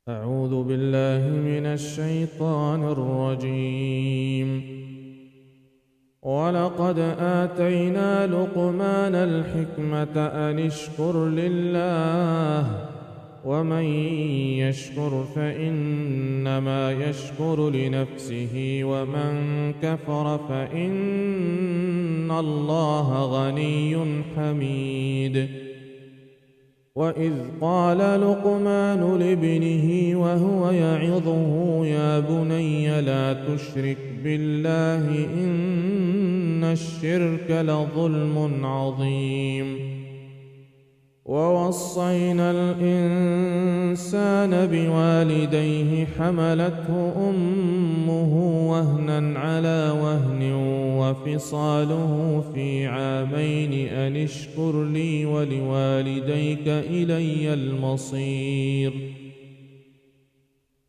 أعوذ بالله من الشيطان الرجيم. ولقد آتينا لقمان الحكمة أن اشكر لله ومن يشكر فإنما يشكر لنفسه ومن كفر فإن الله غني حميد. وإذ قال لقمان لابنه وهو يعظه يا بني لا تشرك بالله إن الشرك لظلم عظيم. ووصينا الإنسان بوالديه حملته أمه وهنا على وهن وفصاله في عامين أن اشكر لي ولوالديك إلي المصير.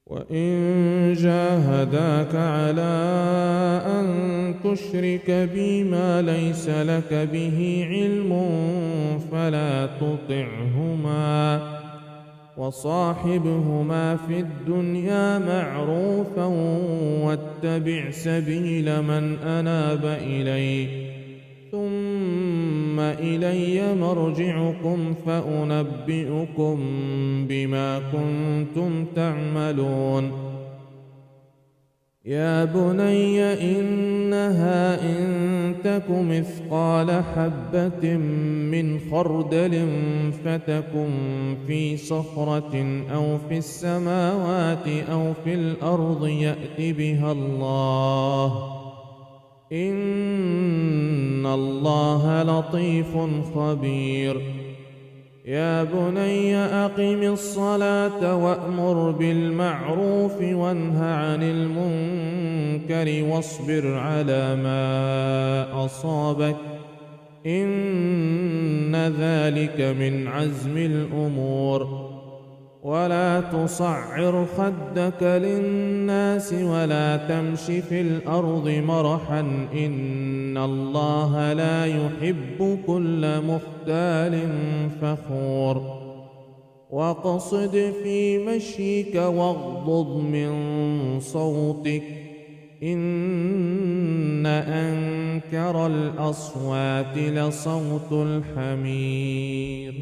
وإن جاهداك على أن تشرك بي ما ليس لك به علم فلا تطعهما وصاحبهما في الدنيا معروفا واتبع سبيل من أناب إلي ثم إلي مرجعكم فأنبئكم بما كنتم تعملون. يا بني إنها إن تك مثقال حبة من خردل فتكن في صخرة أو في السماوات أو في الأرض يأت بها الله إن الله لطيف خبير. يا بني أقم الصلاة وأمر بالمعروف وانه عن المنكر واصبر على ما أصابك إن ذلك من عزم الأمور. ولا تصعر خدك للناس ولا تمش في الأرض مرحا إن الله لا يحب كل مختال فخور. واقصد في مشيك واغضض من صوتك إن أنكر الأصوات لصوت الحمير.